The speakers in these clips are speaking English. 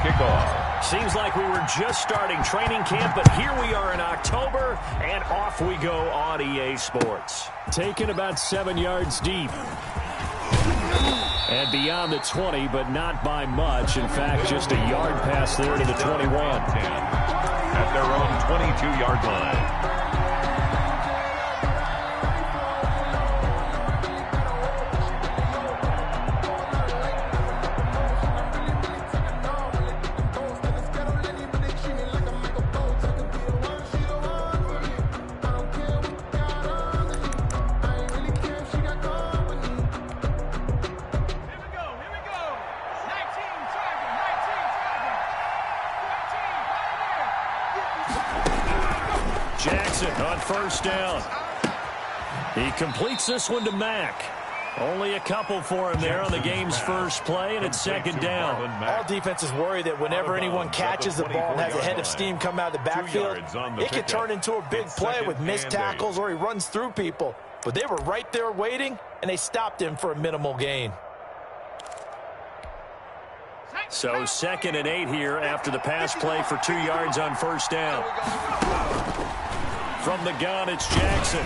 kickoff. Seems like we were just starting training camp, but here we are in October, and off we go on EA Sports. Taken about 7 yards deep. And beyond the 20, but not by much. In fact, just a yard pass there to the 21. At their own 22-yard line. Jackson on first down. He completes this one to Mack. Only a couple for him there on the game's first play, and it's second down. All defenses worry that whenever anyone catches the ball and has a head of steam come out of the backfield, it could turn into a big play with missed tackles or he runs through people. But they were right there waiting, and they stopped him for a minimal gain. So 2nd and 8 here after the pass play for 2 yards on first down. From the gun, it's Jackson.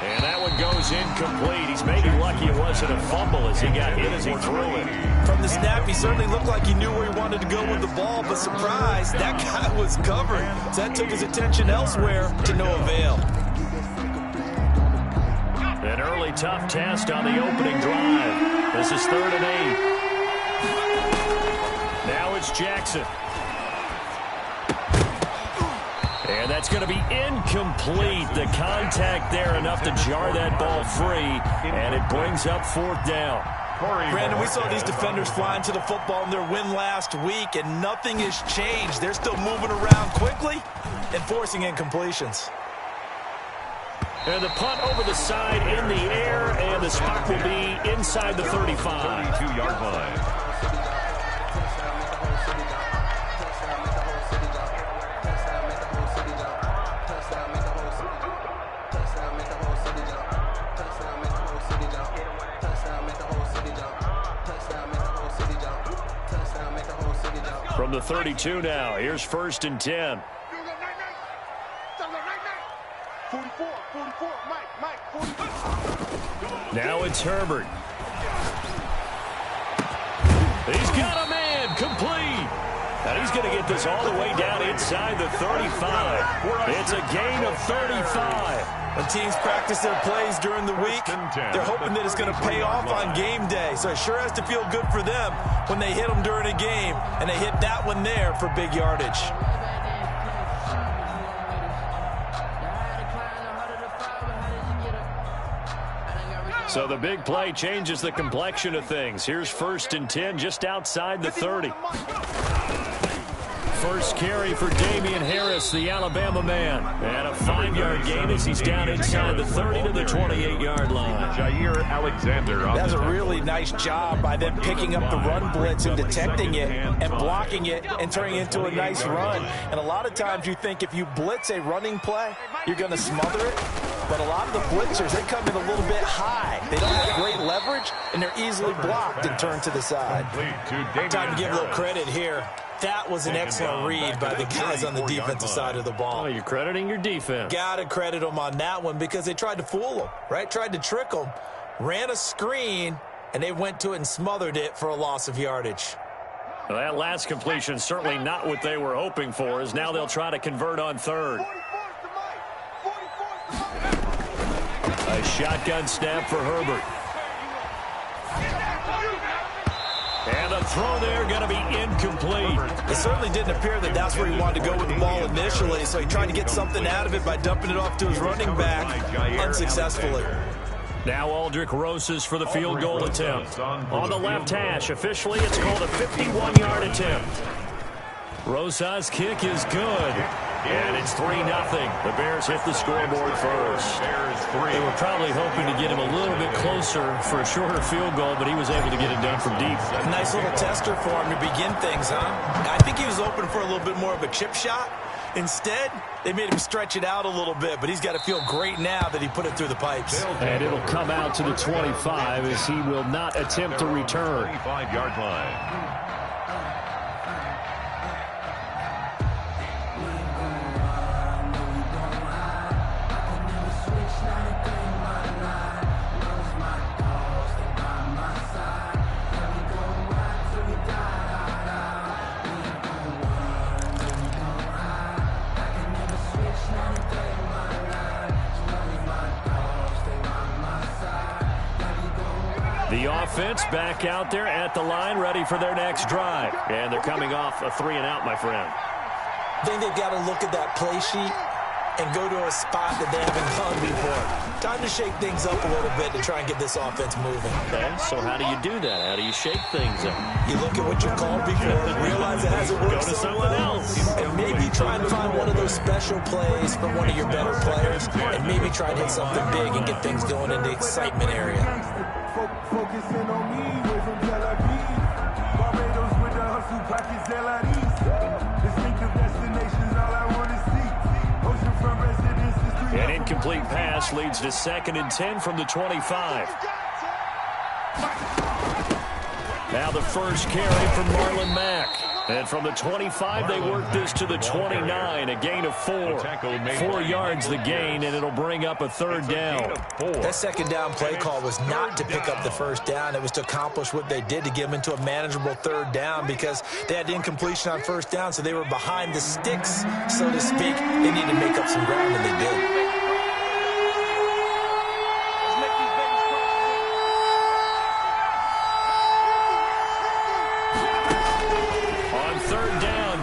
And that one goes incomplete. He's maybe lucky it wasn't a fumble as he got hit as he threw it. From the snap, he certainly looked like he knew where he wanted to go with the ball, but surprise, that guy was covered. So that took his attention elsewhere to no avail. An early tough test on the opening drive. This is 3rd and 8. Now it's Jackson. And that's going to be incomplete. The contact there enough to jar that ball free, and it brings up 4th down. Brandon, we saw these defenders flying to the football in their win last week, and nothing has changed. They're still moving around quickly and forcing incompletions. And the punt over the side in the air, and the spot will be inside the 35. 32-yard line. From the 32 now, here's 1st and 10. Now it's Herbert. He's got a man, complete. And he's going to get this all the way down inside the 35. It's a gain of 35. When teams practice their plays during the week, they're hoping that it's going to pay off on game day. So it sure has to feel good for them when they hit them during a game, and they hit that one there for big yardage. So the big play changes the complexion of things. Here's 1st and 10 just outside the 30. First carry for Damian Harris, the Alabama man. And a 5-yard gain as he's down inside the 30 to the 28-yard line. Jair Alexander. That's a really nice job by them picking up the run blitz and detecting it and blocking it and turning it into a nice run. And a lot of times you think if you blitz a running play, you're going to smother it. But a lot of the blitzers, they come in a little bit high. They don't have great leverage, and they're easily blocked and turned to the side. Time to give a little credit here. That was an excellent read by the guys on the defensive side of the ball. Oh, you're crediting your defense. Got to credit them on that one because they tried to fool them, right? Tried to trick them, ran a screen, and they went to it and smothered it for a loss of yardage. Well, that last completion certainly not what they were hoping for, as now they'll try to convert on 3rd. A shotgun snap for Herbert. And the throw there going to be incomplete. It certainly didn't appear that that's where he wanted to go with the ball initially, so he tried to get something out of it by dumping it off to his running back unsuccessfully. Now Aldrick Rosas for the field goal attempt. On the left hash, officially it's called a 51-yard attempt. Rosas' kick is good. And it's 3-0. The Bears hit the scoreboard first. They were probably hoping to get him a little bit closer for a shorter field goal, but he was able to get it done from deep. Nice little tester for him to begin things, huh? I think he was open for a little bit more of a chip shot. Instead, they made him stretch it out a little bit, but he's got to feel great now that he put it through the pipes. And it'll come out to the 25 as he will not attempt to return. 25-yard line. offense back out there at the line, ready for their next drive. And they're coming off a 3-and-out, my friend. I think they've got to look at that play sheet and go to a spot that they haven't gone before. Time to shake things up a little bit to try and get this offense moving. Okay, so how do you do that? How do you shake things up? You look at what you called before, realize it hasn't worked Go to so someone well, else. and maybe try and find one of those special plays from one of your better players, and maybe try and hit something big and get things going in the excitement area. Focusing on me, way from Tel Aviv. Barbados with the hustle pockets, distinctive destinations, all I want to see. Oceanfront residences. An incomplete pass leads to 2nd and 10 from the 25. Now the first carry from Marlon Mack. And from the 25, they work this to the 29, a gain of 4. 4 yards the gain, and it'll bring up a 3rd down. That 2nd down play call was not to pick up the 1st down. It was to accomplish what they did to get them into a manageable 3rd down because they had incompletion on 1st down, so they were behind the sticks, so to speak. They needed to make up some ground, and they did.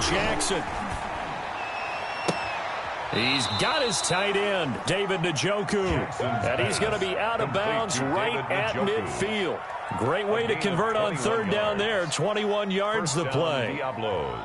Jackson. He's got his tight end, David Njoku. And he's going to be out of bounds right at midfield. Great way to convert on 3rd down there. 21 yards the play. Diablos.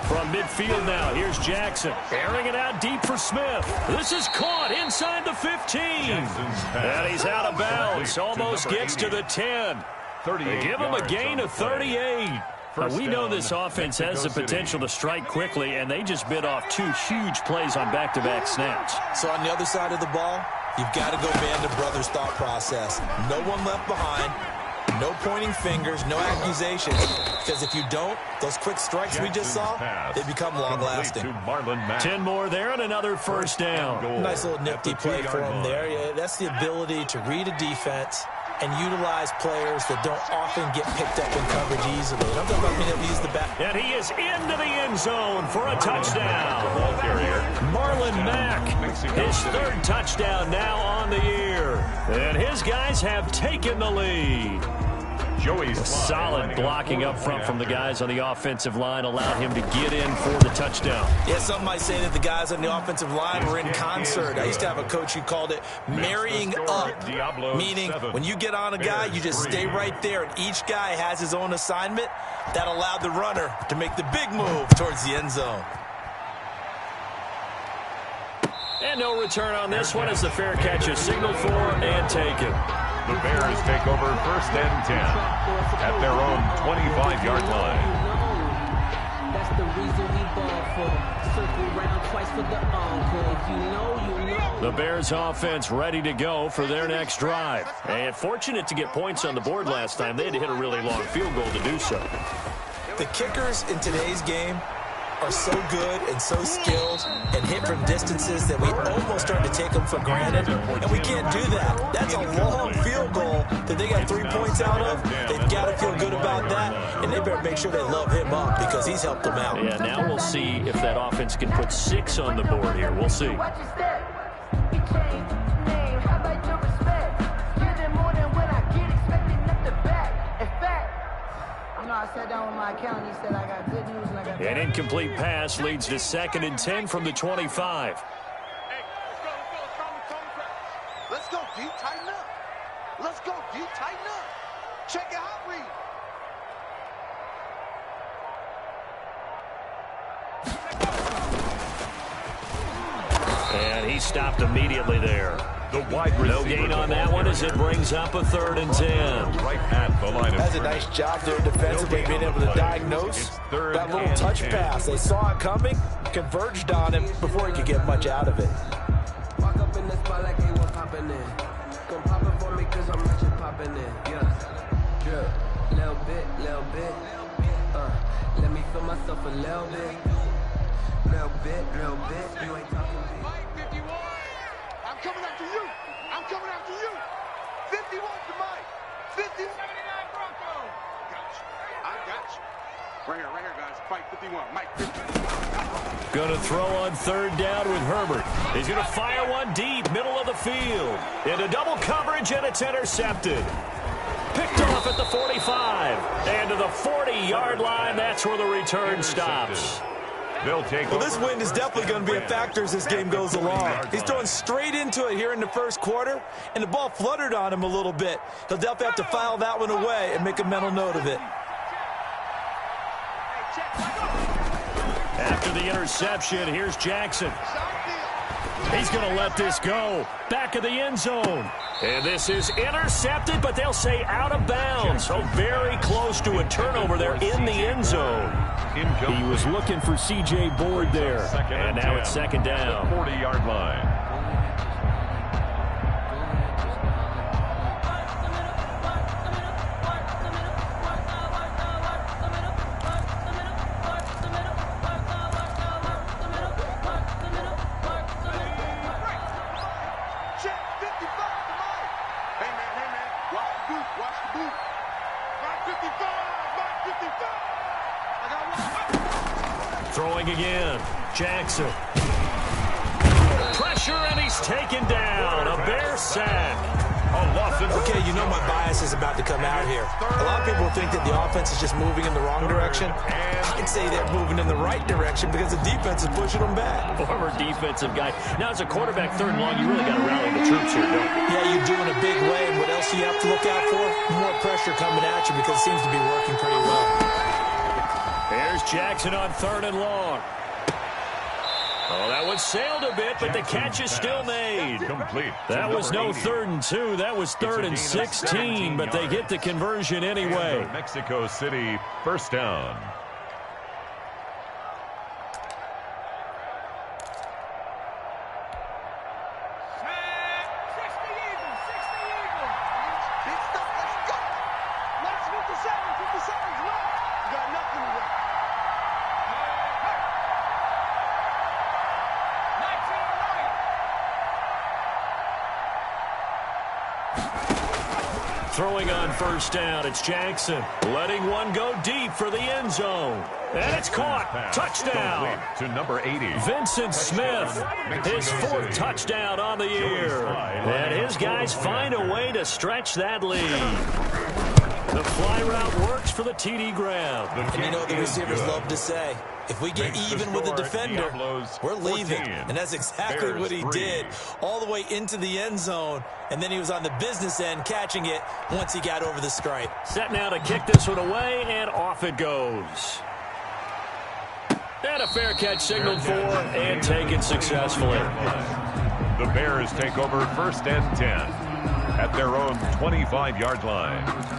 From midfield now, here's Jackson. Airing it out deep for Smith. This is caught inside the 15. And he's out of bounds. Almost gets to the 10. They give him a gain of 38. We know this offense has the potential to strike quickly, and they just bit off 2 huge plays on back-to-back snaps. So on the other side of the ball, you've got to go band of brothers thought process. No one left behind. No pointing fingers, no accusations, because if you don't, those quick strikes we just saw, they become long-lasting. 10 more there and another 1st down. Nice little nifty play for him there. Yeah, that's the ability to read a defense and utilize players that don't often get picked up in coverage easily. I'm talking about being able to use the back. And he is into the end zone for a touchdown. Marlon Mack, his 3rd touchdown now on the year. And his guys have taken the lead. Solid blocking up front from the guys on the offensive line allowed him to get in for the touchdown. Yeah, some might say that the guys on the offensive line were in concert. I used to have a coach who called it marrying up, meaning when you get on a guy, you just stay right there, and each guy has his own assignment. That allowed the runner to make the big move towards the end zone. And no return on this one as the fair catch is signaled for and taken. The Bears take over 1st and 10 at their own 25-yard line. That's the reason we ball for. Circle round twice for the encore. If you know. The Bears offense ready to go for their next drive. And fortunate to get points on the board last time. They had to hit a really long field goal to do so. The kickers in today's game are so good and so skilled and hit from distances that we almost start to take them for granted, and we can't do that. That's a long field goal that they got 3 points out of. They've got to feel good about that, and they better make sure they love him up because he's helped them out. Yeah, now we'll see if that offense can put 6 on the board here. We'll see. I sat down with my accountant. He said I got good news and I got An incomplete pass leads to 2nd and 10 from the 25. Hey, let's go, D. Tighten up. Let's go, D. Tighten up. Check it out, read. And he stopped immediately there. The wide No gain on that one as it brings up a 3rd and 10. Right at the line of That's a nice job there defensively, being able to diagnose that little touch pass. They saw it coming, converged on him before he could get much out of it. Walk up in the spot like he was popping in. Come pop it for me cause I'm rich and popping in. Yeah. Drip. Little bit. Let me feel myself a little bit. Little bit, you ain't talking big. Mike, 51. I'm coming after you. I'm coming after you. 51 to Mike. 50. 79 Broncos. Got you. I got you. Right here, guys. Fight 51. Mike, 50. Going to throw on third down with Herbert. He's going to fire one deep, middle of the field. Into double coverage, and it's intercepted. Picked off at the 45. And to the 40-yard line, that's where the return stops. They'll take Well, this wind is definitely going to be a factor as this game goes along. He's throwing straight into it here in the first quarter, and the ball fluttered on him a little bit. He'll definitely have to file that one away and make a mental note of it. After the interception, here's Jackson. He's going to let this go. Back of the end zone. And this is intercepted, but they'll say out of bounds. So very close to a turnover there in the end zone. He was looking for C.J. Board there. And now it's second down. 40-yard line. Throwing again. Jackson. Pressure, and he's taken down. A Bear sack. Okay, you know my bias is about to come out here. A lot of people think that the offense is just moving in the wrong direction. I'd say they're moving in the right direction because the defense is pushing them back. Former defensive guy. Now, as a quarterback, third and long, you really got to rally the troops here, don't you? Yeah, you do in a big way. And what else do you have to look out for? More pressure coming at you because it seems to be working pretty well. Here's Jackson on third and long. Oh, that one sailed a bit, but the catch is still made. Complete. That was no 3rd and 2. That was 3rd and 16, but they get the conversion anyway. Mexico City, first down. Throwing on first down, it's Jackson. Letting one go deep for the end zone. And it's caught. Touchdown. To number 80. Vincent Smith, his 4th touchdown on the year. And his guys find a way to stretch that lead. The fly route works for the TD grab. And you know what the receivers love to say? If we get even with the defender, we're leaving. And that's exactly what he did. All the way into the end zone. And then he was on the business end catching it once he got over the stripe. Set now to kick this one away, and off it goes. And a fair catch signaled for and taken successfully. The Bears take over first and 10 at their own 25-yard line.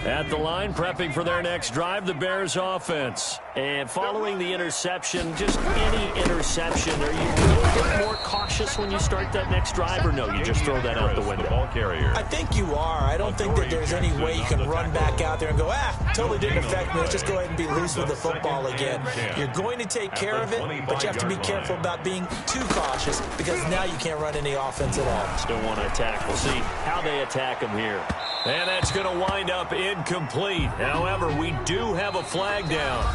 At the line, prepping for their next drive, the Bears offense. And following the interception, just any interception, are you a little bit more cautious when you start that next drive, or no, you just throw that out the window? Ball carrier. I think you are. I don't think that there's any way you can run back out there and go, totally didn't affect me. Let's just go ahead and be loose with the football again. You're going to take care of it, but you have to be careful about being too cautious because now you can't run any offense at all. Still want to attack. We'll see how they attack him here. And that's going to wind up incomplete. However, we do have a flag down.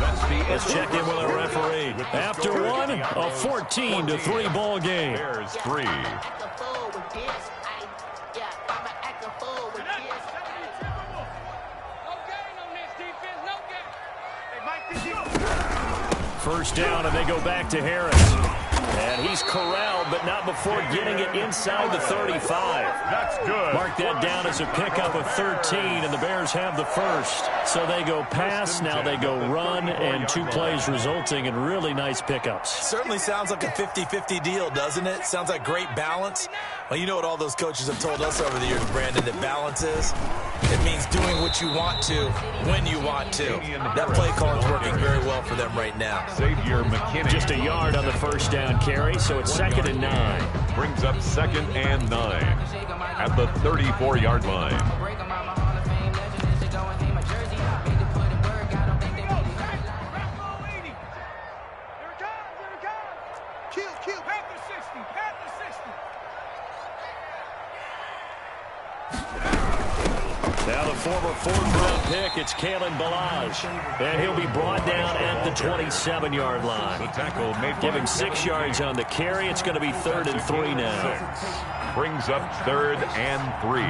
Let's check in with our referee. After one, a 14-3 ball game. Bears 3. First down, and they go back to Harris. And he's corralled, but not before getting it inside the 35. That's good. Mark that down as a pickup of 13, and the Bears have the first. So they go pass, now they go run, and 2 plays resulting in really nice pickups. Certainly sounds like a 50-50 deal, doesn't it? Sounds like great balance. Well, you know what all those coaches have told us over the years, Brandon, that balance is? It means doing what you want to when you want to. That play call is working very well for them right now. Xavier McKinney. Just a yard on the first down carry, so it's 2nd and 9. Brings up 2nd and 9 at the 34-yard line. Kill, kill. Panther 60, Panther 60. Now the former fourth-round pick, it's Kalen Balazs. And he'll be brought down at the 27-yard line. The tackle made Give him 6 yards on the carry. It's going to be 3rd and 3 now. Brings up 3rd and 3.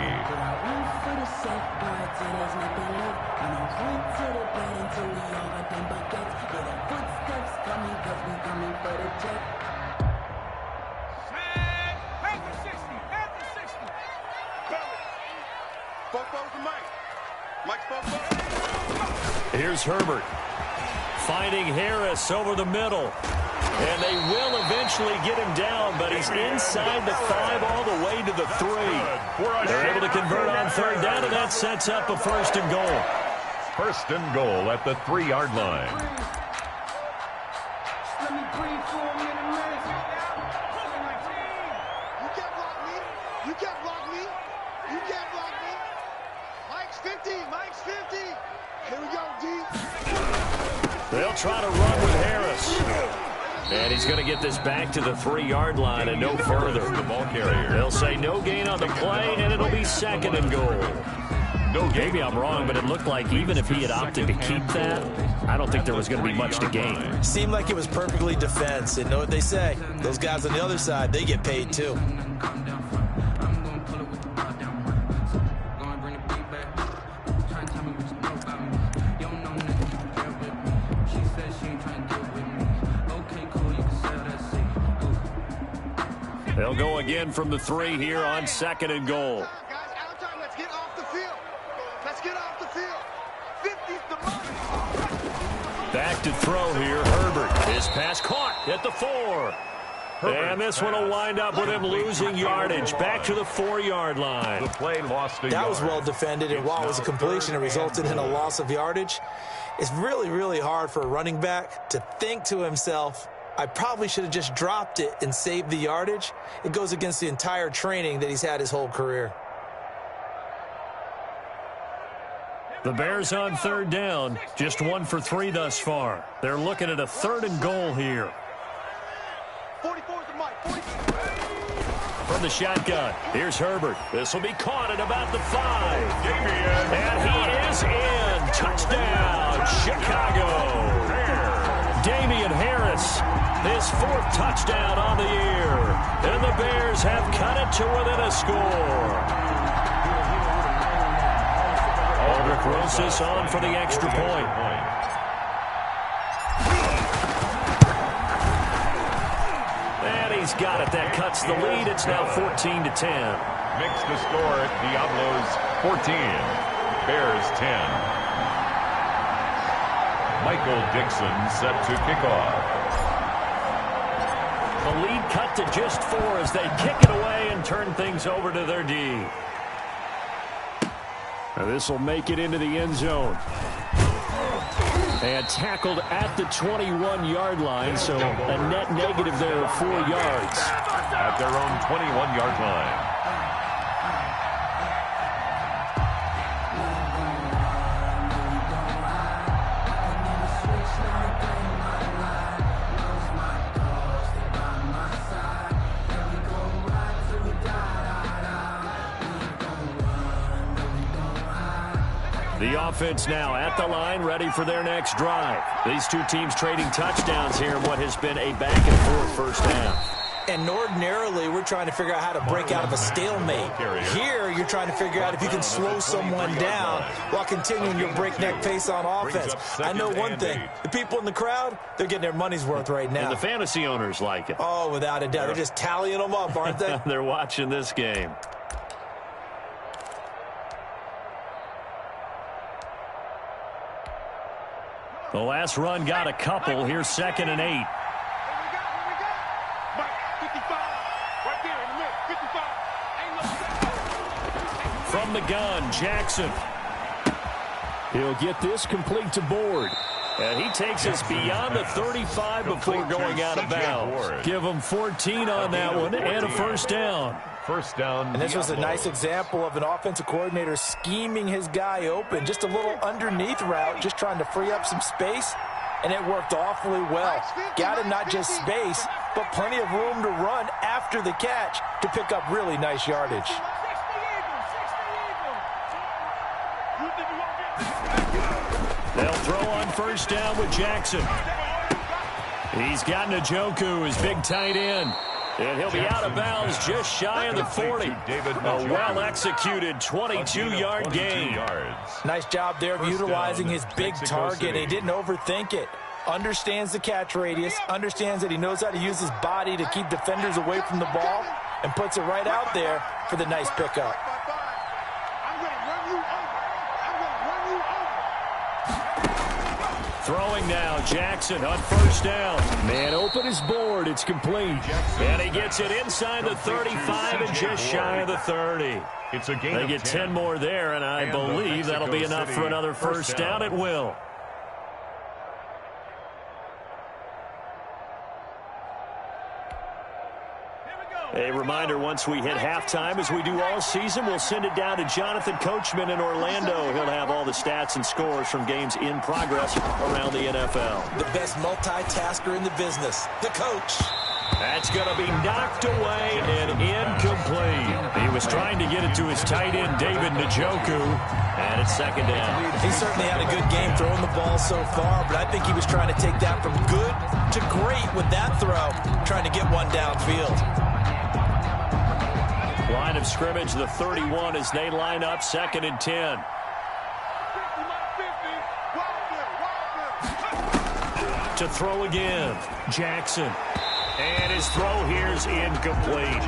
Here's Herbert. Finding Harris over the middle. And they will eventually get him down, but he's inside the 5 all the way to the 3. They're able to convert on 3rd down, and that sets up a 1st and goal. 1st and goal at the 3-yard line. Let me breathe for a minute. You can't block me. You can't block me. You can't block me. Mike's 50. Mike's 50. Here we go, D. They'll try to run with Harris. And he's going to get this back to the 3-yard line and no further. The ball carrier. They'll say no gain on the play, and it'll be 2nd and goal. Maybe I'm wrong, but it looked like even if he had opted to keep that, I don't think there was going to be much to gain. Seemed like it was perfectly defense. And know what they say? Those guys on the other side, they get paid too. They'll go again from the 3 here on 2nd and goal. Guys, out time. Let's get off the field. Let's get off the field. 50's the money. Back to throw here. Herbert. His pass caught at the 4. And this one will wind up with him losing yardage. Back to the 4-yard line. The play lost a That yard. was well defended, and while it was a completion, it resulted in a loss of yardage. It's really, really hard for a running back to think to himself, I probably should have just dropped it and saved the yardage. It goes against the entire training that he's had his whole career. The Bears on 3rd down. Just 1 for 3 thus far. They're looking at a 3rd and goal here. 44 is the mic. 44. From the shotgun, here's Herbert. This will be caught at about the 5. And he is in. Touchdown, Chicago. Damian Harris, his 4th touchdown on the year. And the Bears have cut it to within a score. Aldrich Rosas on for the extra point. And he's got it. That cuts the lead. It's now 14-10. Makes the score. Diablos 14. Bears 10. Michael Dixon set to kick off. The lead cut to just 4 as they kick it away and turn things over to their D. Now this will make it into the end zone. And tackled at the 21-yard line, so a net negative there of 4 yards. At their own 21-yard line. The offense now at the line, ready for their next drive. These two teams trading touchdowns here in what has been a back-and-forth first half. And ordinarily, we're trying to figure out how to break out of a stalemate. Here, you're trying to figure out if you can slow someone down while continuing your breakneck pace on offense. I know one thing. The people in the crowd, they're getting their money's worth right now. And the fantasy owners like it. Oh, without a doubt. They're just tallying them up, aren't they? They're watching this game. The last run got a couple. Here's 2nd and 8. From the gun, Jackson. He'll get this complete to Board. And he takes us beyond the 35 before going out of bounds. Give him 14 on that one and a first down. First down. And this was a nice example of an offensive coordinator scheming his guy open. Just a little underneath route, just trying to free up some space. and it worked awfully well. Got him not just space, but plenty of room to run after the catch to pick up really nice yardage. They'll throw on first down with Jackson. He's got Njoku, his big tight end. And he'll be out of bounds just shy of the 40. A well-executed 22-yard gain. Nice job there of utilizing his big target. He didn't overthink it. Understands the catch radius, understands that he knows how to use his body to keep defenders away from the ball, and puts it right out there for the nice pickup. Throwing now, Jackson on first down. Man open his board, it's complete. And he gets it inside the 35 and just shy of the 30. It's a gain They get 10 more there, and I believe that'll be enough for another first down. It will. A reminder, once we hit halftime, as we do all season, we'll send it down to Jonathan Coachman in Orlando. He'll have all the stats and scores from games in progress around the NFL. The best multitasker in the business, the coach. That's going to be knocked away and incomplete. He was trying to get it to his tight end, David Njoku, and it's second down. He certainly had a good game throwing the ball so far, but I think he was trying to take that from good to great with that throw, trying to get one downfield. Line of scrimmage, the 31 as they line up, 2nd and 10. To throw again, Jackson. And his throw here is incomplete.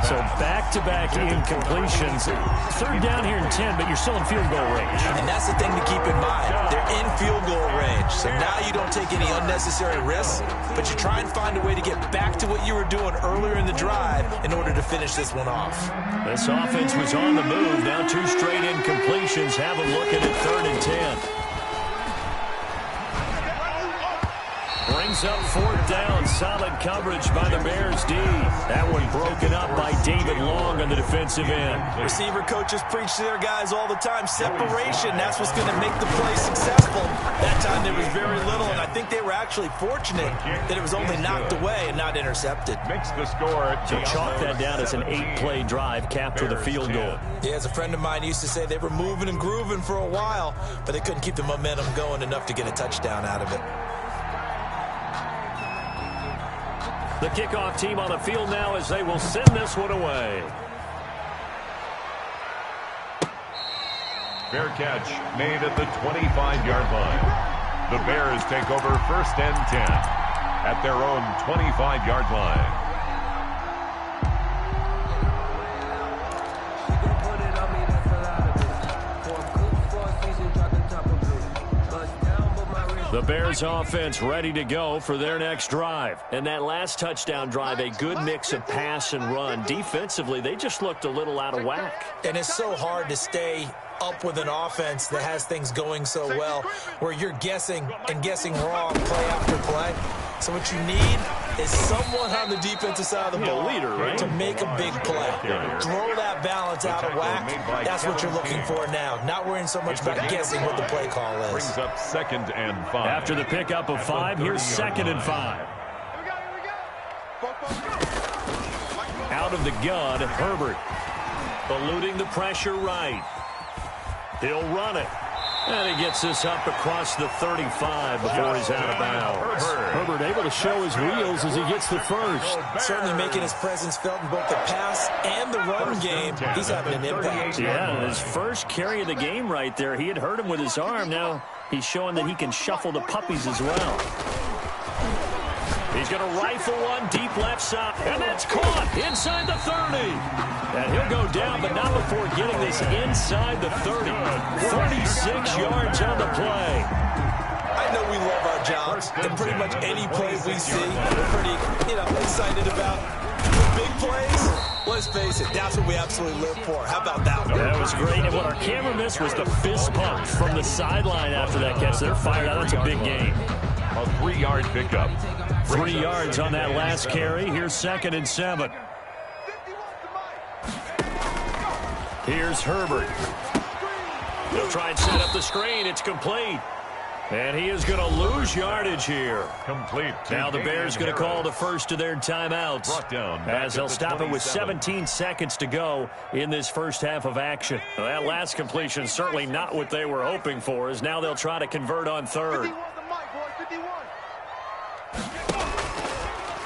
So back-to-back incompletions. 3rd down here and 10, but you're still in field goal range. And that's the thing to keep in mind. They're in field goal range. So now you don't take any unnecessary risks, but you try and find a way to get back to what you were doing earlier in the drive in order to finish this one off. This offense was on the move. Now 2 straight incompletions. Have them looking at 3rd and 10. Brings up 4th down. Solid coverage by the Bears D. That one broken up by David Long on the defensive end. Receiver coaches preach to their guys all the time. Separation, that's what's going to make the play successful. That time there was very little, and I think they were actually fortunate that it was only knocked away and not intercepted. Makes the score. So chalk that down as an 8-play drive capped with a field goal. Yeah, as a friend of mine used to say, they were moving and grooving for a while, but they couldn't keep the momentum going enough to get a touchdown out of it. The kickoff team on the field now as they will send this one away. Fair catch made at the 25-yard line. The Bears take over 1st and 10 at their own 25-yard line. The Bears offense ready to go for their next drive. And that last touchdown drive, a good mix of pass and run. Defensively, they just looked a little out of whack. And it's so hard to stay up with an offense that has things going so well, where you're guessing and guessing wrong play after play. So what you need is someone on the defensive side of the ball to make a big play. Throw that balance out of whack. That's what you're looking for now. Not worrying so much about guessing what the play call is. Brings up 2nd and 5. After the pickup of 5, here's 2nd and 5. Out of the gun, Herbert. Eluding the pressure right. He'll run it. And he gets this up across the 35 before he's out of bounds. Herbert able to show his wheels as he gets the first. Certainly making his presence felt in both the pass and the run game. He's having an impact. Yeah, his first carry of the game right there. He had hurt him with his arm. Now he's showing that he can shuffle the puppies as well. He's going to rifle one deep left side. And that's caught inside the 30. And he'll go down, but not before getting this inside the 30. 36 yards on the play. I know we love our jobs, and pretty much any play we see, we're pretty, excited about. The big plays, let's face it, that's what we absolutely live for. How about that one? That was great, and what our camera missed was the fist pump from the sideline after that catch. They're fired out. That's a big game. A 3-yard pickup. 3 yards on that last carry. Here's 2nd and 7. Here's Herbert. He'll try and set up the screen. It's complete. And he is going to lose yardage here. Complete. Now the Bears going to call the first of their timeouts Brought down as they'll stop it with 27. 17 seconds to go in this first half of action. Well, that last completion certainly not what they were hoping for, as now they'll try to convert on third. 51 the mic, boys, 51.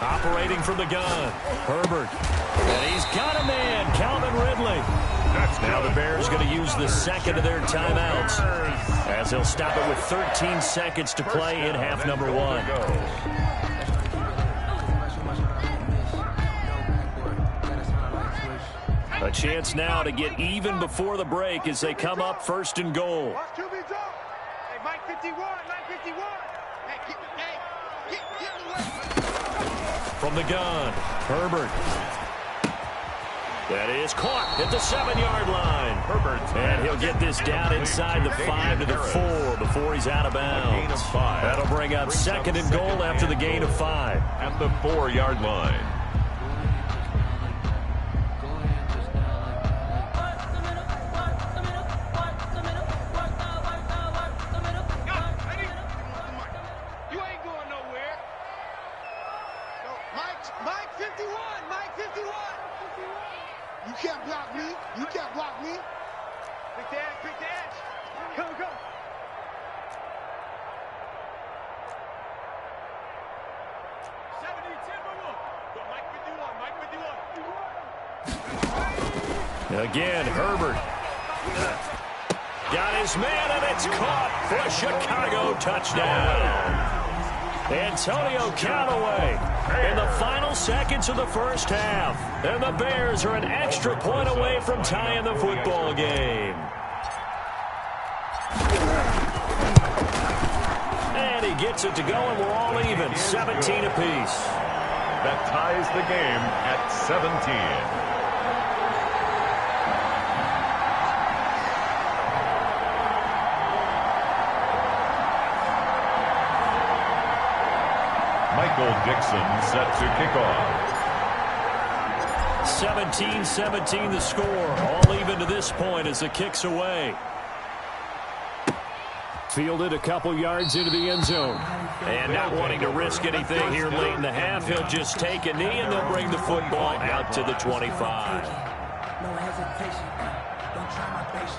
Operating from the gun, Herbert. And he's got a man, Calvin Ridley. Now the Bears going to use the second of their timeouts as they'll stop it with 13 seconds to play in half number one. A chance now to get even before the break as they come up first and goal. Watch QB drop. Hey, Mike 51, Mike 51. Hey, get away. From the gun, Herbert. That is caught at the 7-yard line. Herbert. And he'll get this down inside the 5 to the 4 before he's out of bounds. That'll bring up second and goal after the gain of 5. At the 4-yard line. You ain't going nowhere. No, Mike 51, Mike 51. You can't block me. You can't block me. Pick the edge, pick the edge. Go, go. Again, Herbert. Got his man, and it's caught for a Chicago touchdown. Antonio Callaway in the final seconds of the first half. And the Bears are an extra point away from tying the football game. And he gets it to go, and we're all even, 17 apiece. That ties the game at 17. Michael Dixon set to kick off. 17-17 the score. All even to this point as the kick's away. Fielded a couple yards into the end zone. And not wanting to risk anything here late in the half, he'll just take a knee and they'll bring the football out to the 25. No hesitation. Don't try my patience.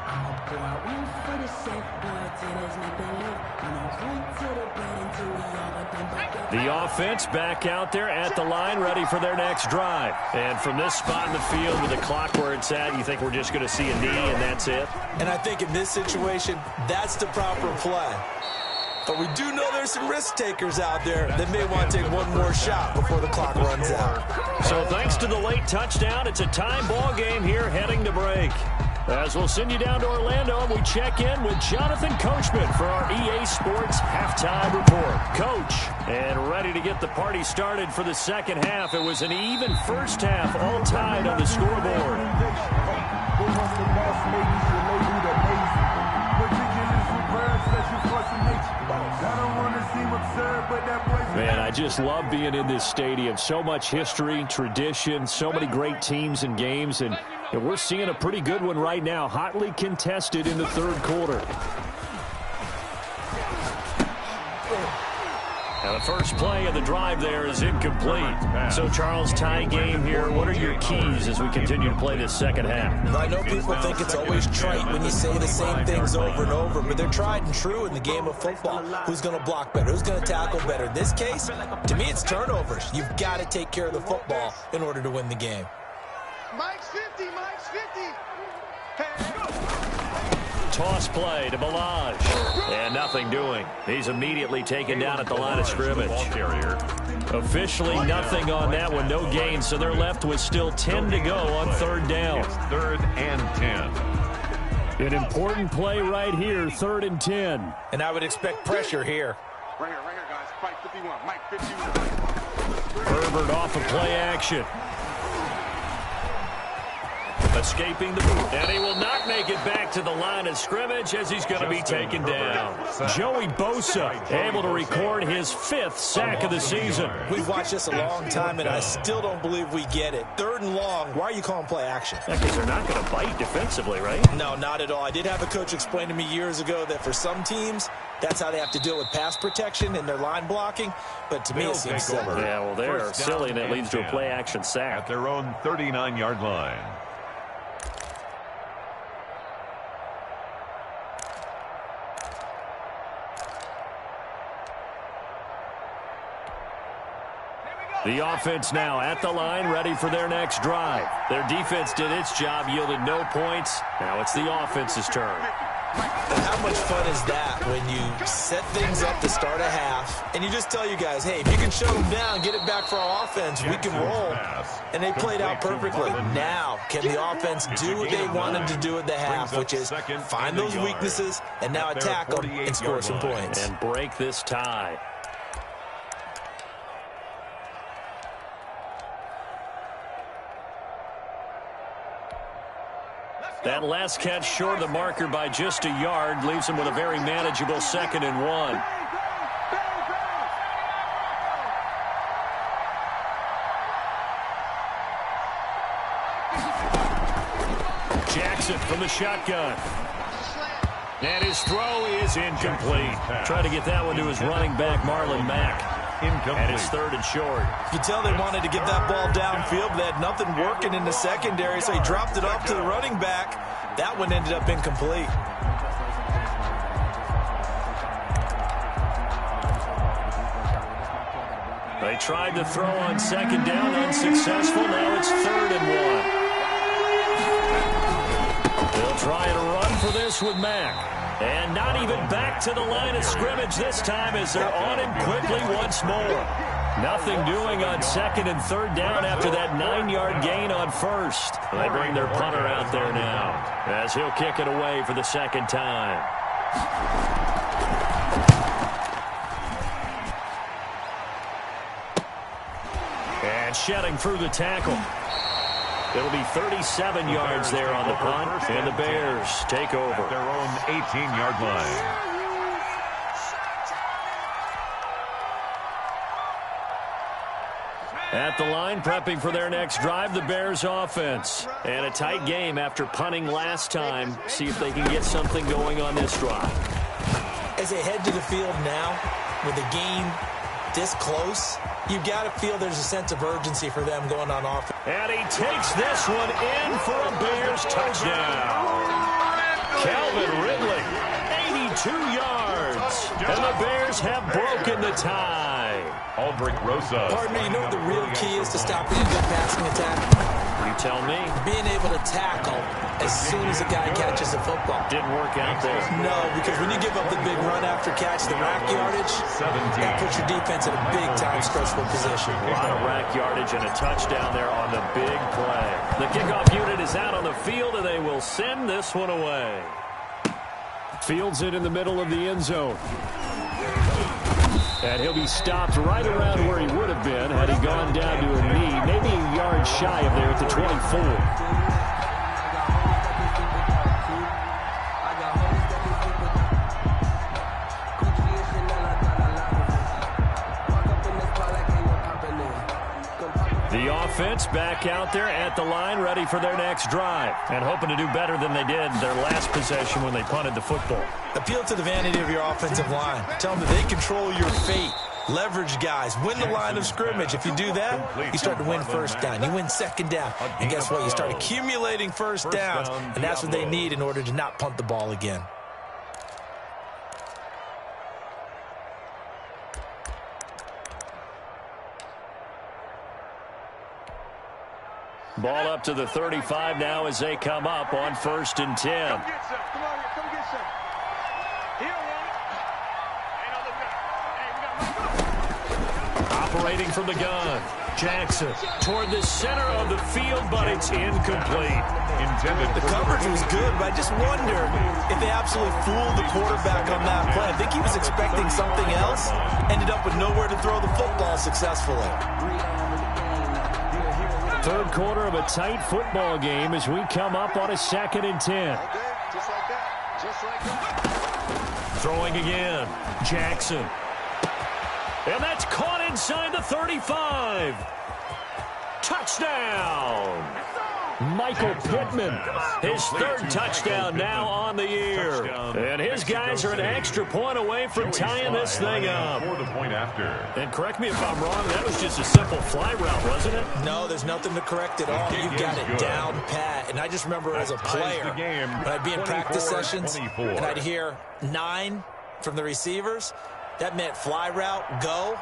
I'm a boy. I win for the safe boy till there's nothing left. I'm a run to the bed until we all are done. The offense back out there at the line, ready for their next drive. And from this spot in the field with the clock where it's at, you think we're just going to see a knee and that's it? And I think in this situation, that's the proper play. But we do know there's some risk takers out there that may want to take one more shot before the clock runs out. So thanks to the late touchdown, it's a time ball game here heading to break. As we'll send you down to Orlando, and we check in with Jonathan Coachman for our EA Sports Halftime Report. Coach, and ready to get the party started for the second half. It was an even first half, all tied on the scoreboard. Man, I just love being in this stadium. So much history, tradition, so many great teams and games, and we're seeing a pretty good one right now, hotly contested in the third quarter. Now the first play of the drive there is incomplete. So, Charles, tie game here. What are your keys as we continue to play this second half? I know people think it's always trite when you say the same things over and over, but they're tried and true in the game of football. Who's going to block better? Who's going to tackle better? In this case, to me, it's turnovers. You've got to take care of the football in order to win the game. Mike's 50, Mike's 50. Hey, go. Toss play to Balaj. And nothing doing. He's immediately taken down at the line of scrimmage. Officially nothing on that one. No gain, so they're left with still 10 to go on third down. It's 3rd and 10. An important play right here, 3rd and 10. And I would expect pressure here. Right here, guys. Fight 51, Mike 51. Herbert off of play action. Escaping the boot. And he will not make it back to the line of scrimmage as he's going to be taken down. Joey Bosa able to record his 5th sack of the season. We've watched this a long time, and I still don't believe we get it. 3rd and long. Why are you calling play action? Because they're not going to bite defensively, right? No, not at all. I did have a coach explain to me years ago that for some teams, that's how they have to deal with pass protection and their line blocking. But to me, it seems silly. Yeah, well, they're silly, and it leads to a play action sack. At their own 39-yard line. The offense now at the line, ready for their next drive. Their defense did its job, yielded no points. Now it's the offense's turn. And how much fun is that when you set things up to start a half, and you just tell you guys, hey, if you can shut them down, get it back for our offense, we can roll. And they played out perfectly. Now, can the offense do what they wanted to do at the half, which is find those weaknesses and now attack them and score some points. And break this tie. That last catch short of the marker by just a yard leaves him with a very manageable 2nd and 1. Jackson from the shotgun. And his throw is incomplete. Try to get that one to his running back, Marlon Mack. And it's 3rd and short. You tell they wanted to get that ball downfield, but they had nothing working in the secondary, so he dropped it off to the running back. That one ended up incomplete. They tried to throw on 2nd down, unsuccessful. Now it's 3rd and 1. They'll try and run for this with Mack. And not even back to the line of scrimmage this time as they're on him quickly once more. Nothing doing on 2nd and 3rd down after that 9-yard gain on 1st. They bring their punter out there now as he'll kick it away for the 2nd time. And shedding through the tackle. It'll be 37 yards there on the punt, and the Bears take over. At their own 18-yard line. At the line, prepping for their next drive, the Bears offense. And a tight game after punting last time. See if they can get something going on this drive. As they head to the field now, with the game this close, you've got to feel there's a sense of urgency for them going on offense. And he takes this one in for a Bears touchdown. Calvin Ridley, 82 yards. And the Bears have broken the tie. Aldrich Rosa. Partner, you know what the real key is to stopping a good passing attack? You tell me. Being able to tackle as soon as a guy catches the football. Didn't work out there. No, because when you give up the big run after catch, the rack yardage, that puts your defense in a big-time stressful position. A lot of rack yardage and a touchdown there on the big play. The kickoff unit is out on the field, and they will send this one away. Fields it in the middle of the end zone. And he'll be stopped right around where he would have been had he gone down to a knee, maybe a yard shy of there at the 24. The offense back out there at the line, ready for their next drive, and hoping to do better than they did their last possession when they punted the football. Appeal to the vanity of your offensive line. Tell them that they control your fate. Leverage guys. Win the line of scrimmage. If you do that, you start to win 1st down. You win 2nd down. And guess what? You start accumulating 1st downs, and that's what they need in order to not punt the ball again. Ball up to the 35 now as they come up on 1st and 10. Come get some. Come on here. Come get some. He don't want it. Hey, no, look. Hey, we got Operating from the gun. Jackson toward the center of the field, but it's incomplete. The coverage was good, but I just wonder if they absolutely fooled the quarterback on that play. I think he was expecting something else. Ended up with nowhere to throw the football successfully. third quarter of a tight football game as we come up on a 2nd and 10. Just like that. Just like that. Throwing again. Jackson. And that's caught inside the 35. Touchdown. Michael Pittman, his 3rd touchdown now on the year. And his guys are an extra point away from tying this thing up. For the point after. And correct me if I'm wrong, that was just a simple fly route, wasn't it? No, there's nothing to correct at all. You've got it down pat. And I just remember as a player, when I'd be in practice sessions, and I'd hear 9 from the receivers, that meant fly route, go,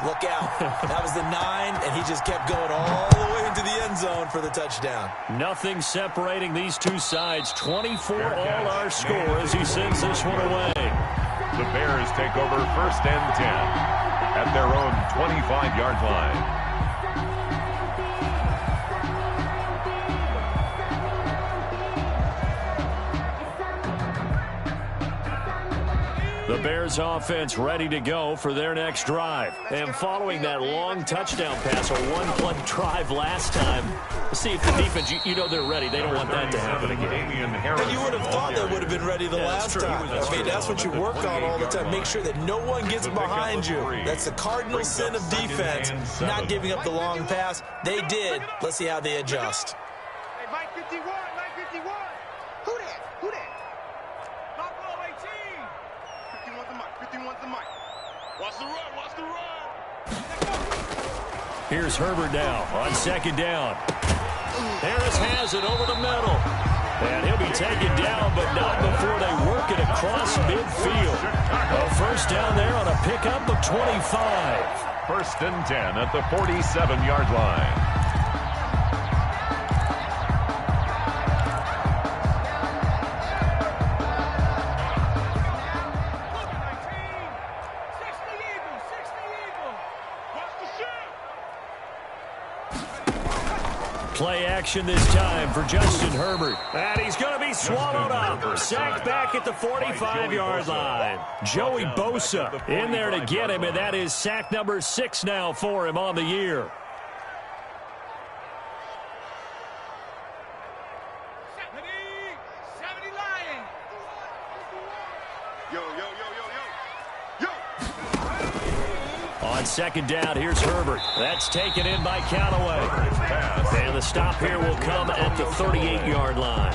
look out. That was the 9, and he just kept going all the way into the end zone for the touchdown. Nothing separating these two sides. 24 all our score as he sends this one away. The Bears take over 1st and 10 at their own 25-yard line. The Bears offense ready to go for their next drive. And following that long touchdown pass, a one-play drive last time, let's see if the defense, you know they're ready. They don't want that to happen again. And you would have thought they would have been ready the last time. I mean, that's what you work on all the time. Make sure that no one gets behind you. That's the cardinal sin of defense, not giving up the long pass. They did. Let's see how they adjust. Hey, Mike 51, Mike 51. Who that? Who that? Not below 18. 51's the mic, 51's the mic. Watch the run, watch the run. Here's Herbert now on 2nd down. Harris has it over the middle. And he'll be taken down, but not before they work it across midfield. A 1st down there on a pickup of 25. 1st and 10 at the 47-yard line. Play action this time for Justin Herbert. And he's going to be swallowed up. Sacked back at the 45-yard line. Joey Bosa in there to get him, and that is sack number 6 now for him on the year. On 2nd down, here's Herbert. That's taken in by Callaway. And the stop here will come at the 38-yard line.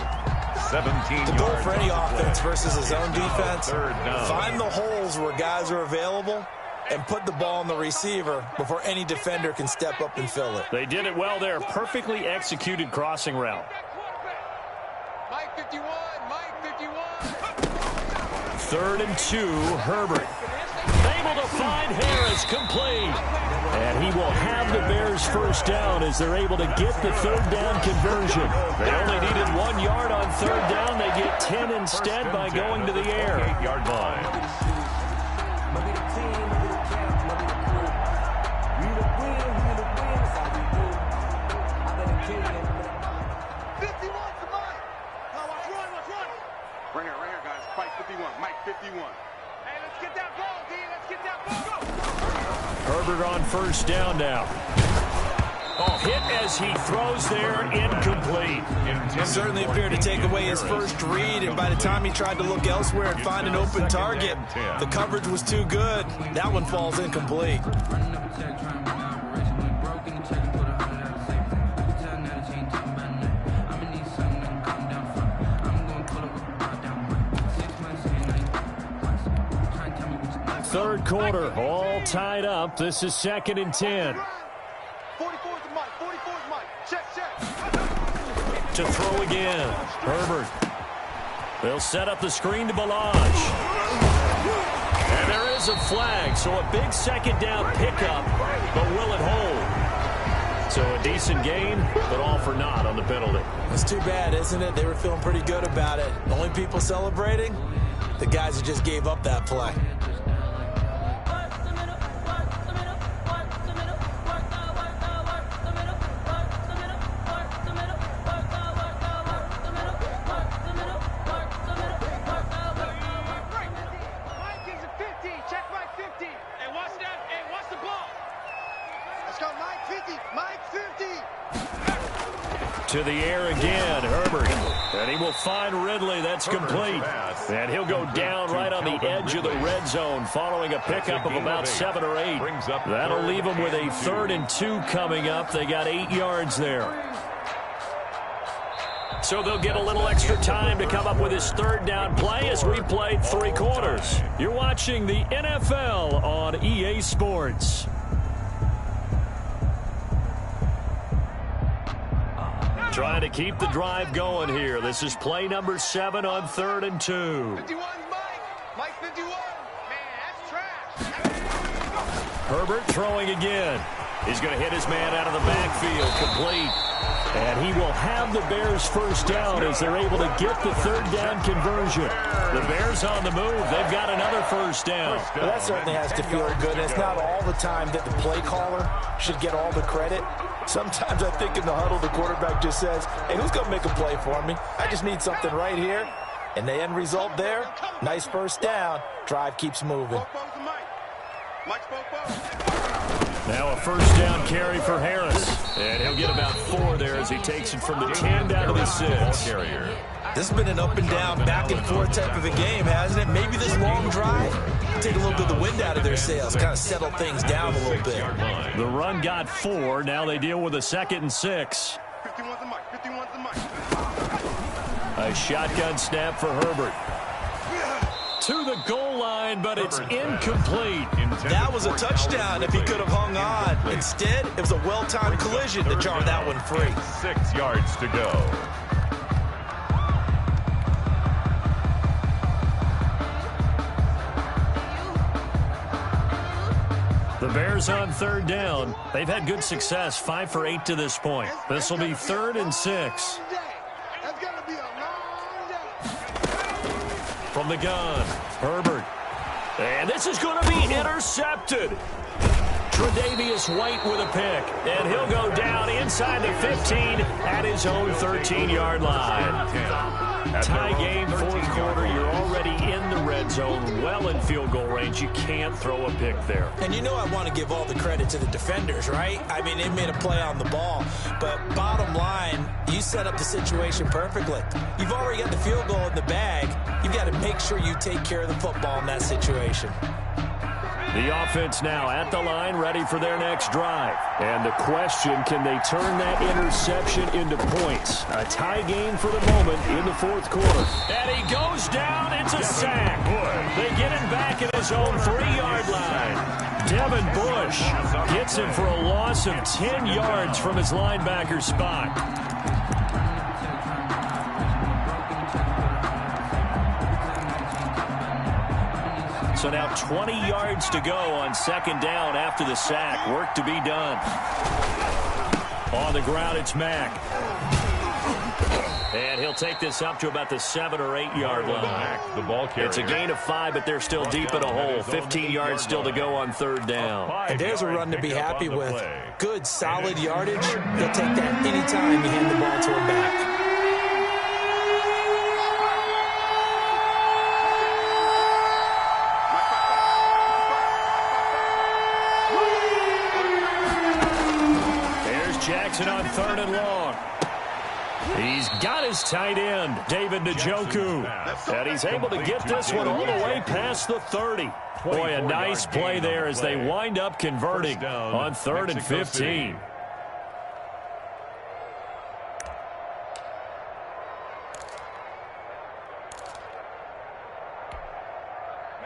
17 the goal for any offense versus his own defense, find the holes where guys are available and put the ball on the receiver before any defender can step up and fill it. They did it well there. Perfectly executed crossing route. Mike 51, Mike 51. 3rd and 2, Herbert. Able to find Harris, complete. And he will have the Bears 1st down as they're able to get the 3rd down conversion. They only needed 1 yard on 3rd down. They get 10 instead by going to the air. 8-yard line. Right here, guys. Mike 51, Mike 51. Hey, let's get that ball, D. Let's get that ball. Go. Herbert on 1st down now. Oh, hit as he throws there, incomplete. Certainly appeared to take away his first read, and by the time he tried to look elsewhere and find an open target, the coverage was too good. That one falls incomplete. Third quarter, all tied up. This is 2nd and 10. 44's the mic, 44's mic. Check. To throw again, Herbert. They'll set up the screen to Balazs. And there is a flag, so a big 2nd down pickup, but will it hold? So a decent gain, but all for naught on the penalty. It's too bad, isn't it? They were feeling pretty good about it. The only people celebrating, the guys who just gave up that play. To the air again, Herbert. And he will find Ridley. That's complete. And he'll go down right on the edge of the red zone following a pickup of about 7 or 8. That'll leave them with a 3rd and 2 coming up. They got 8 yards there. So they'll get a little extra time to come up with his 3rd down play as we played 3 quarters. You're watching the NFL on EA Sports. Trying to keep the drive going here. This is play number 7 on 3rd and 2. 51's Mike. Mike 51. Man, that's trash. Herbert throwing again. He's going to hit his man out of the backfield. Complete. And he will have the Bears 1st down as they're able to get the 3rd down conversion. The Bears on the move. They've got another 1st down. Well, that certainly has to feel good. It's not all the time that the play caller should get all the credit. Sometimes I think in the huddle, the quarterback just says, hey, who's going to make a play for me? I just need something right here. And the end result there, nice 1st down. Drive keeps moving. Now a 1st down carry for Harris. And he'll get about 4 there as he takes it from the 10 down to the 6. This has been an up and down, back and forth type of a game, hasn't it? Maybe this long drive, take a little bit of the wind out of their sails, kind of settle things down a little bit. The run got 4. Now they deal with a 2nd and 6. 51's the Mike. 51's the Mike. A shotgun snap for Herbert. To the goal line, but it's incomplete. That was a touchdown if he could have hung on. Instead, it was a well-timed collision to jar that one free. 6 yards to go. The Bears on 3rd down. They've had good success, 5 for 8 to this point. This will be 3rd and 6. That's going to be a long day. From the gun, Herbert. And this is going to be intercepted. Tre'Davious White with a pick. And he'll go down inside the 15 at his own 13-yard line. Tie game, 4th quarter. You're already in the red zone, well in field goal range. You can't throw a pick there. And you know I want to give all the credit to the defenders, right? I mean, they made a play on the ball. But bottom line, you set up the situation perfectly. You've already got the field goal in the bag. You've got to make sure you take care of the football in that situation. The offense now at the line, ready for their next drive. And the question, can they turn that interception into points? A tie game for the moment in the 4th quarter. And he goes down. It's a sack. They get him back at his own 3-yard line. Devin Bush gets him for a loss of 10 yards from his linebacker spot. So now 20 yards to go on 2nd down after the sack. Work to be done. On the ground, it's Mack. And he'll take this up to about the 7 or 8 yard line. The ball carrier. It's a gain of 5, but they're still deep in a hole. 15 yards still to go on 3rd down. And there's a run to be happy with. Good, solid yardage. He'll take that anytime you hand the ball to him back. Jackson on 3rd and long. He's got his tight end, David Njoku. And he's able to get this one all the way past the 30. Boy, a nice play there as they wind up converting on 3rd and 15.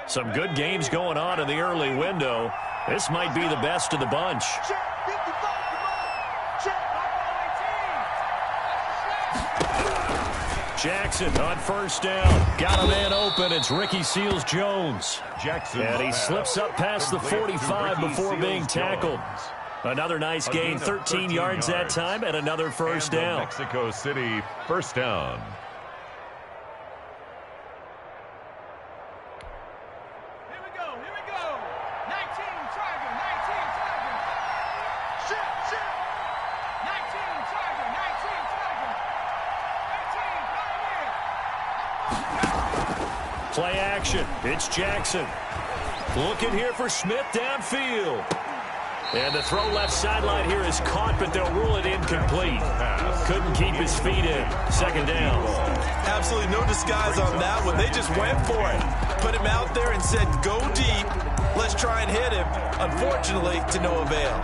Some good games going on in the early window. This might be the best of the bunch. Jackson on 1st down. Got a man open. It's Ricky Seals-Jones. And he slips up past the 45 before being tackled. Another nice gain, 13 yards that time, and another 1st down. Mexico City 1st down. Play action. It's Jackson. Looking here for Smith downfield. And the throw left sideline here is caught, but they'll rule it incomplete. Couldn't keep his feet in. Second down. Absolutely no disguise on that one. They just went for it. Put him out there and said, go deep. Let's try and hit him. Unfortunately, to no avail.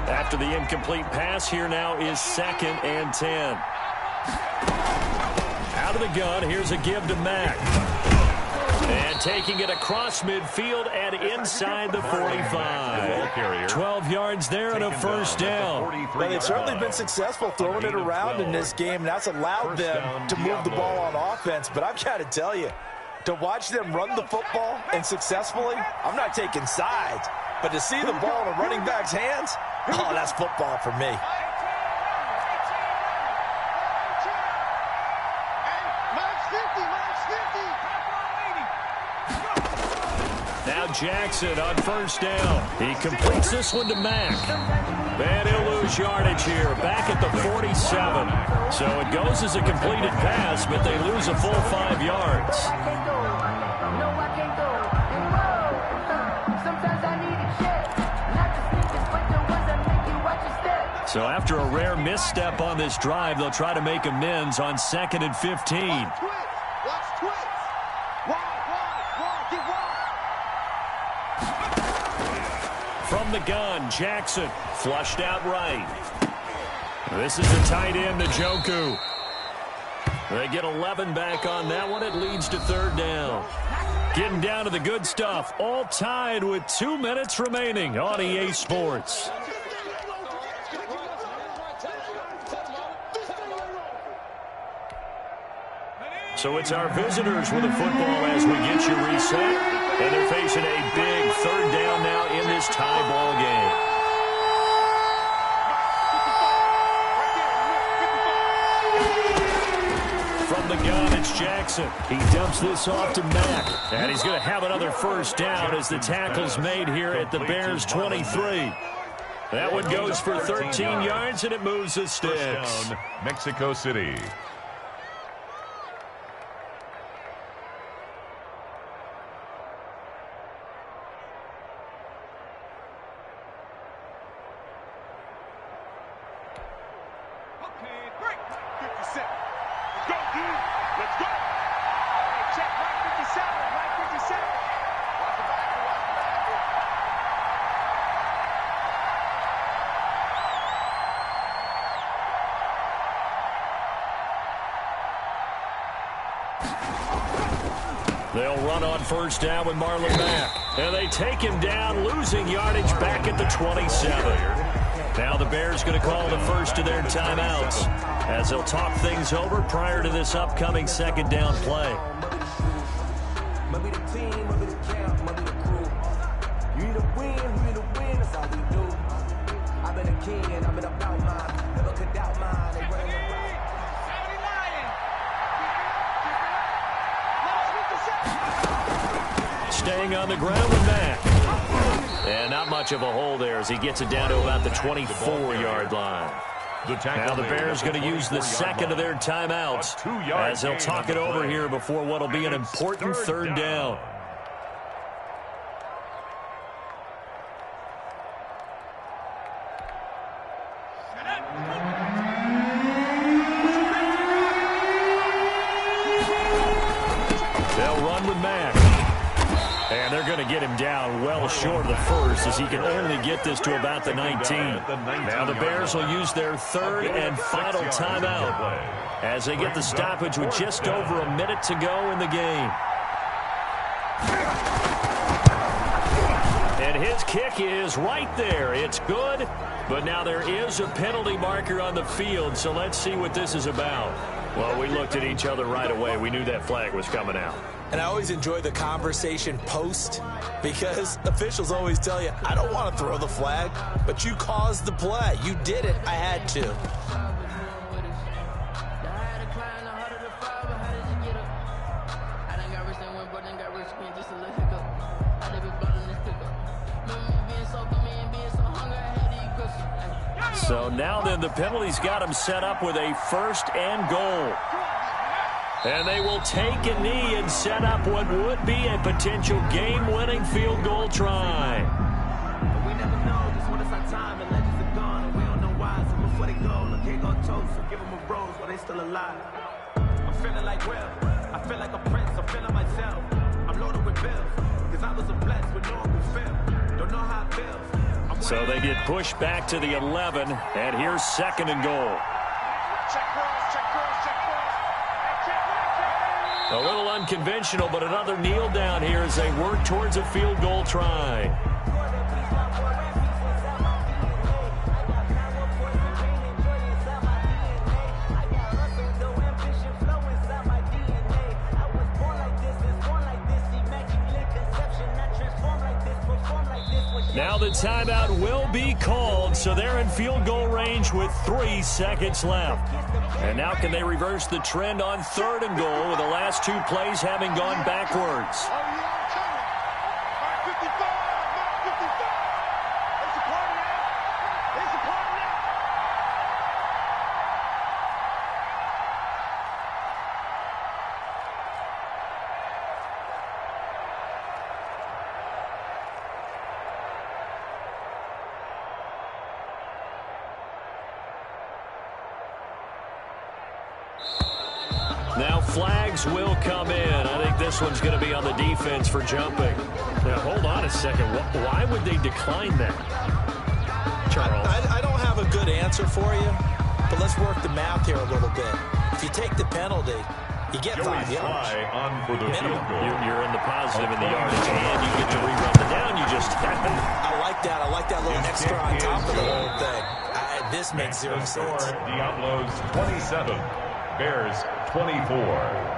After the incomplete pass, here now is 2nd and 10. Out of the gun, here's a give to Mack. And taking it across midfield and inside the 45. 12 yards there and a first down. Well, they've certainly been successful throwing it around in this game. That's allowed them to move the ball on offense. But I've got to tell you, to watch them run the football and successfully, I'm not taking sides. But to see the ball in a running back's hands, oh, that's football for me. Now Jackson on first down. He completes this one to Mack. And he'll lose yardage here, back at the 47. So it goes as a completed pass, but they lose a full 5 yards. So after a rare misstep on this drive, they'll try to make amends on 2nd and 15. From the gun, Jackson flushed out right. This is the tight end, Njoku. They get 11 back on that one. It leads to 3rd down. Getting down to the good stuff. All tied with 2 minutes remaining on EA Sports. So it's our visitors with the football as we get you reset. And they're facing a big 3rd down now in this tie ball game. From the gun, it's Jackson. He dumps this off to Mack. And he's going to have another first down as the tackle's made here at the Bears 23. That one goes for 13 yards, and it moves the sticks. First down, Mexico City. They'll run on first down with Marlon Mack. And they take him down, losing yardage back at the 27. Now the Bears going to call the first of their timeouts as they'll talk things over prior to this upcoming 2nd down play. Staying on the ground with Mack. And not much of a hole there as he gets it down to about the 24-yard line. Now the Bears going to use the 2nd of their timeouts as they'll talk it over here before what will be an important 3rd down. They'll run with Mack. And they're going to get him down well short of the first as he can only get this to about the 19. Now the Bears will use their 3rd and final timeout as they get the stoppage with just over a minute to go in the game. And his kick is right there. It's good, but now there is a penalty marker on the field, so let's see what this is about. Well, we looked at each other right away. We knew that flag was coming out. And I always enjoy the conversation post because officials always tell you, I don't want to throw the flag, but you caused the play. You did it. I had to. So now then the penalty's got him set up with a 1st and goal. And they will take a knee and set up what would be a potential game-winning field goal try. We never know just when it's our time and legends are gone and we don't know why. So before they go, look, they gon' toast. So give them a rose while they still alive. I'm feeling like Will. I feel like a prince. I'm feeling myself. I'm loaded with bills. Cause I was a blessed with no one who feel. Don't know how it feels. So they get pushed back to the 11, and here's 2nd and goal. Check cross, check cross, check cross. Check cross, check. A little unconventional, but another kneel down here as they work towards a field goal try. Now the timeout will be called, so they're in field goal range with 3 seconds left. And now can they reverse the trend on 3rd and goal with the last 2 plays having gone backwards? Are you on coming? Mark 55, Mark 55. It's a party now. It's a party now. Now flags will come in. I think this one's going to be on the defense for jumping. Now, hold on a second. Why would they decline that? Charles? I don't have a good answer for you, but let's work the math here a little bit. If you take the penalty, you get 5 yards. On for the field goal. You're in the positive in the yardage, and you get to rerun the down you just had. I like that. I like that little extra on top of the whole thing. This makes 0 sense. Diablos 27, Bears 24.